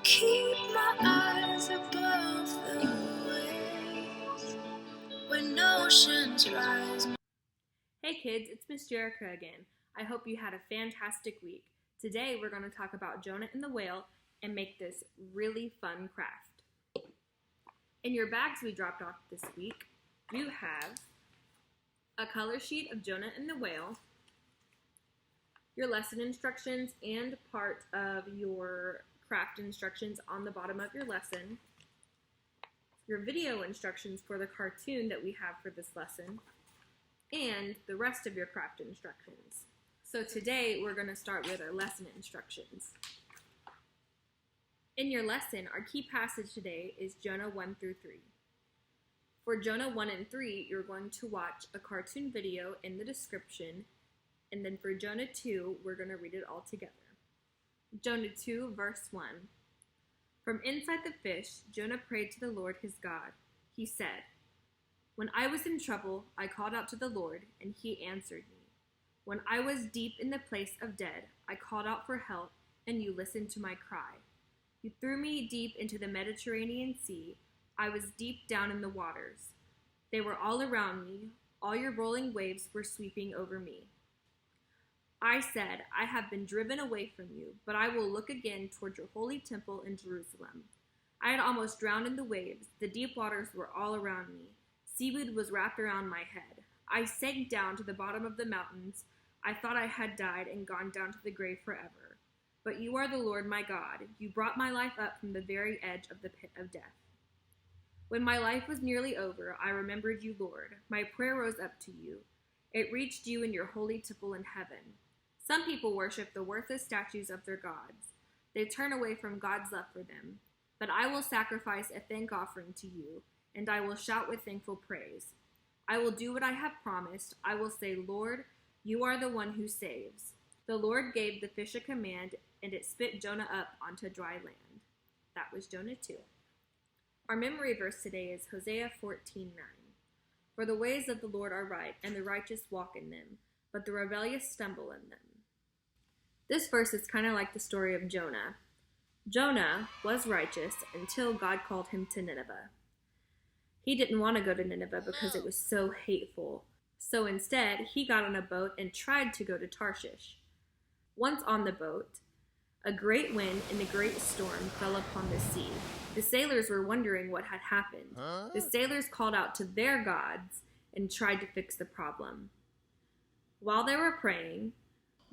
Keep my eyes above the waves when oceans rise. Hey kids, it's Miss Jerica again. I hope you had a fantastic week. Today we're going to talk about Jonah and the whale and make this really fun craft. In your bags we dropped off this week, you have a color sheet of Jonah and the whale, your lesson instructions and part of your craft instructions on the bottom of your lesson, your video instructions for the cartoon that we have for this lesson, and the rest of your craft instructions. So today we're going to start with our lesson instructions. In your lesson, our key passage today is Jonah 1 through 3. For Jonah 1 and 3, you're going to watch a cartoon video in the description, and then for Jonah 2, we're going to read it all together. Jonah 2, verse 1. From inside the fish, Jonah prayed to the Lord his God. He said, "When I was in trouble, I called out to the Lord, and he answered me. When I was deep in the place of dead, I called out for help, and you listened to my cry. You threw me deep into the Mediterranean Sea. I was deep down in the waters. They were all around me. All your rolling waves were sweeping over me. I said, I have been driven away from you, but I will look again toward your holy temple in Jerusalem. I had almost drowned in the waves. The deep waters were all around me. Seaweed was wrapped around my head. I sank down to the bottom of the mountains. I thought I had died and gone down to the grave forever. But you are the Lord my God. You brought my life up from the very edge of the pit of death. When my life was nearly over, I remembered you, Lord. My prayer rose up to you. It reached you in your holy temple in heaven. Some people worship the worthless statues of their gods. They turn away from God's love for them. But I will sacrifice a thank offering to you, and I will shout with thankful praise. I will do what I have promised. I will say, Lord, you are the one who saves." The Lord gave the fish a command, and it spit Jonah up onto dry land. That was Jonah 2. Our memory verse today is Hosea 14:9. For the ways of the Lord are right, and the righteous walk in them, but the rebellious stumble in them. This verse is kind of like the story of Jonah. Jonah was righteous until God called him to Nineveh. He didn't want to go to Nineveh because it was so hateful. So instead, he got on a boat and tried to go to Tarshish. Once on the boat, a great wind and a great storm fell upon the sea. The sailors were wondering what had happened. The sailors called out to their gods and tried to fix the problem. While they were praying,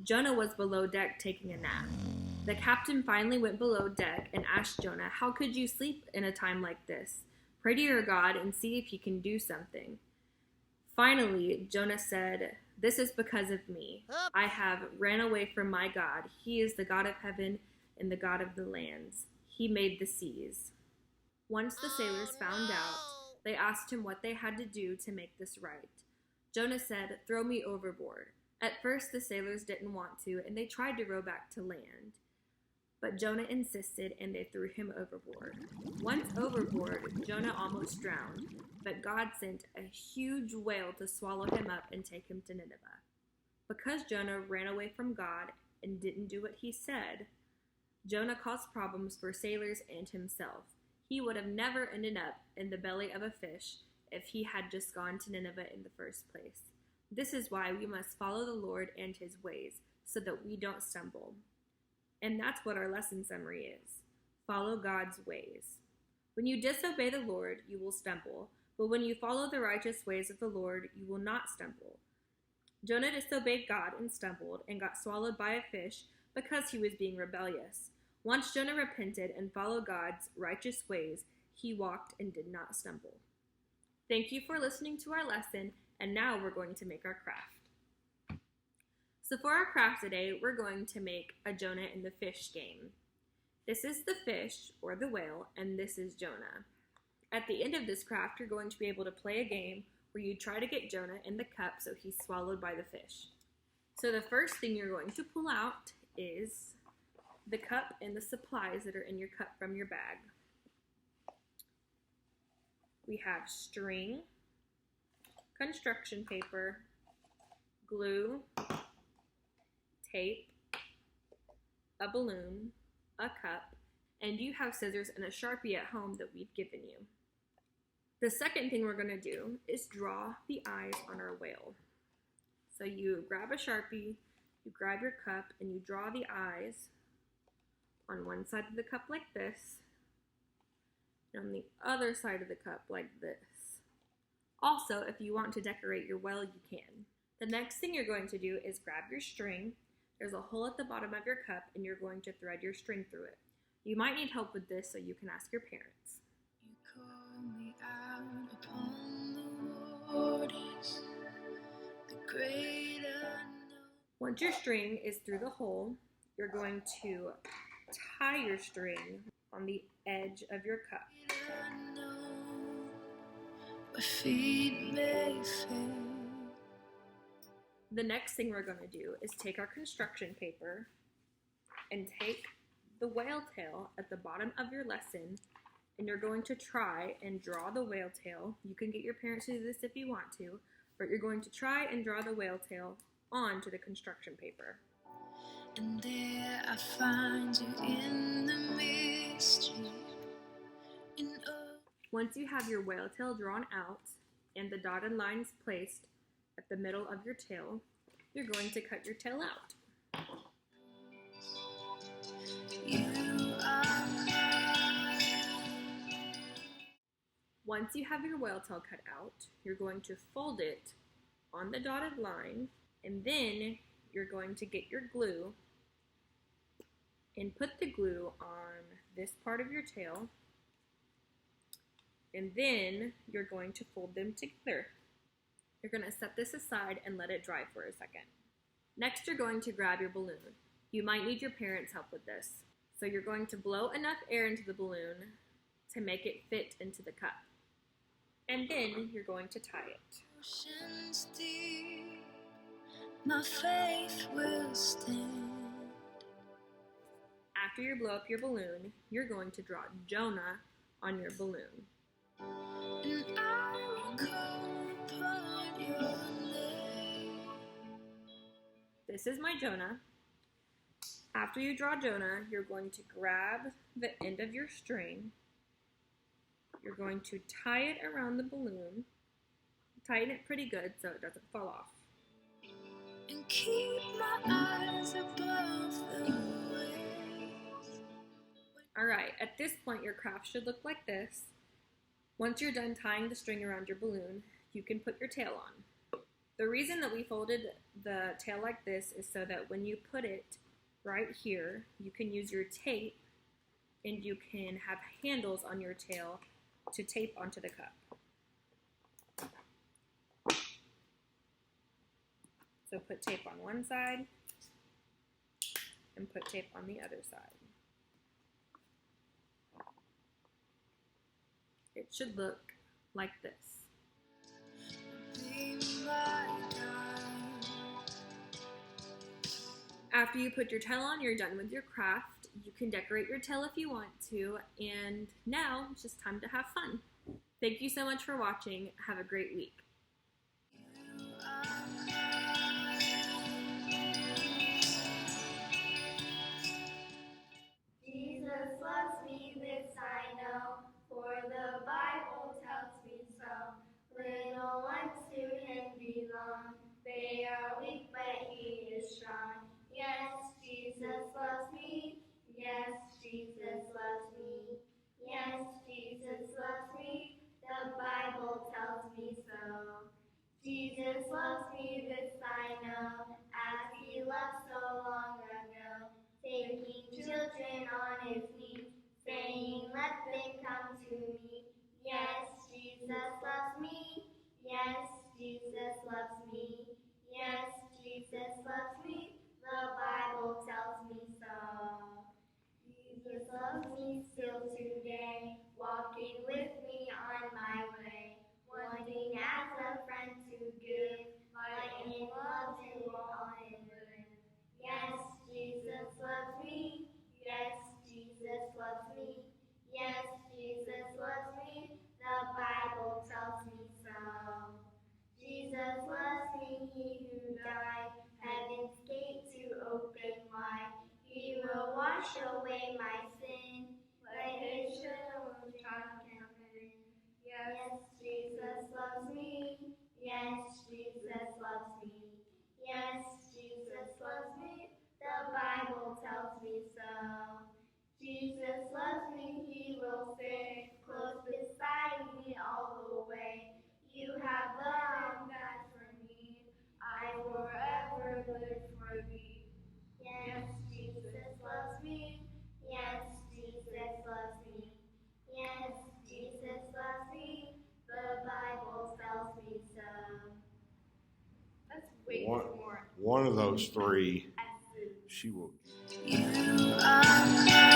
Jonah was below deck taking a nap. The captain finally went below deck and asked Jonah, "How could you sleep in a time like this? Pray to your God and see if he can do something." Finally, Jonah said, "This is because of me. I have ran away from my God. He is the God of heaven and the God of the lands. He made the seas." Once the sailors found out, they asked him what they had to do to make this right. Jonah said, "Throw me overboard." At first, the sailors didn't want to, and they tried to row back to land. But Jonah insisted, and they threw him overboard. Once overboard, Jonah almost drowned, but God sent a huge whale to swallow him up and take him to Nineveh. Because Jonah ran away from God and didn't do what he said, Jonah caused problems for sailors and himself. He would have never ended up in the belly of a fish if he had just gone to Nineveh in the first place. This is why we must follow the Lord and his ways, so that we don't stumble. And that's what our lesson summary is. Follow God's ways. When you disobey the Lord, you will stumble. But when you follow the righteous ways of the Lord, you will not stumble. Jonah disobeyed God and stumbled and got swallowed by a fish because he was being rebellious. Once Jonah repented and followed God's righteous ways, he walked and did not stumble. Thank you for listening to our lesson, and now we're going to make our craft. So for our craft today, we're going to make a Jonah and the fish game. This is the fish, or the whale, and this is Jonah. At the end of this craft, you're going to be able to play a game where you try to get Jonah in the cup so he's swallowed by the fish. So the first thing you're going to pull out is the cup and the supplies that are in your cup from your bag. We have string, construction paper, glue, tape, a balloon, a cup, and you have scissors and a Sharpie at home that we've given you. The second thing we're going to do is draw the eyes on our whale. So you grab a Sharpie, you grab your cup, and you draw the eyes on one side of the cup like this, and on the other side of the cup like this. Also, if you want to decorate your whale, you can. The next thing you're going to do is grab your string. There's a hole at the bottom of your cup, and you're going to thread your string through it. You might need help with this, so you can ask your parents. You call me out upon the waters, the great unknown. Once your string is through the hole, you're going to tie your string on the edge of your cup. My feet may fail. The next thing we're going to do is take our construction paper and take the whale tail at the bottom of your lesson, and you're going to try and draw the whale tail. You can get your parents to do this if you want to, but you're going to try and draw the whale tail onto the construction paper. And there I find you in the mystery. Once you have your whale tail drawn out and the dotted lines placed at the middle of your tail, you're going to cut your tail out. You are mine. Once you have your whale tail cut out, you're going to fold it on the dotted line, and then you're going to get your glue and put the glue on this part of your tail, and then you're going to fold them together. You're going to set this aside and let it dry for a second. Next, you're going to grab your balloon. You might need your parents' help with this. So you're going to blow enough air into the balloon to make it fit into the cup. And then you're going to tie it. Oceans deep, my faith will stand. After you blow up your balloon, you're going to draw Jonah on your balloon. And I will call upon your name. This is my Jonah. After you draw Jonah, you're going to grab the end of your string. You're going to tie it around the balloon. Tighten it pretty good so it doesn't fall off. And keep my eyes above the waves. Alright, at this point your craft should look like this. Once you're done tying the string around your balloon, you can put your tail on. The reason that we folded the tail like this is so that when you put it right here, you can use your tape and you can have handles on your tail to tape onto the cup. So put tape on one side and put tape on the other side. It should look like this. Be my guide. After you put your tail on, you're done with your craft. You can decorate your tail if you want to, and now it's just time to have fun. Thank you so much for watching. Have a great week. You are mine. Jesus loves me, this I know, for the Bible tells me so. Little ones to him belong, they are weak but he is strong. Yes, Jesus loves me, yes, Jesus loves me, yes, Jesus loves me, the Bible tells me so. Jesus loves me, this I know, as he loved so long ago, taking children on his knee, saying, let them come to me. Yes, Jesus loves me. Yes, Jesus loves me. Yes, Jesus loves me. The Bible tells me so. Jesus loves me still today, walking with me on my way, wanting as a friend to give, light and love to all in good. Yes, Jesus loves me. Yes, Jesus loves me. Yes, Jesus loves me. The Bible tells me so. Jesus loves me, he who died, heaven's gate to open wide. He will wash away my sin. Jesus loves me, he will stay close beside me all the way. You have love and that's for me. I forever live for thee. Yes, Jesus loves me. Yes, Jesus loves me. Yes, Jesus loves me. The Bible tells me so. That's way more. One of those three, she will. You are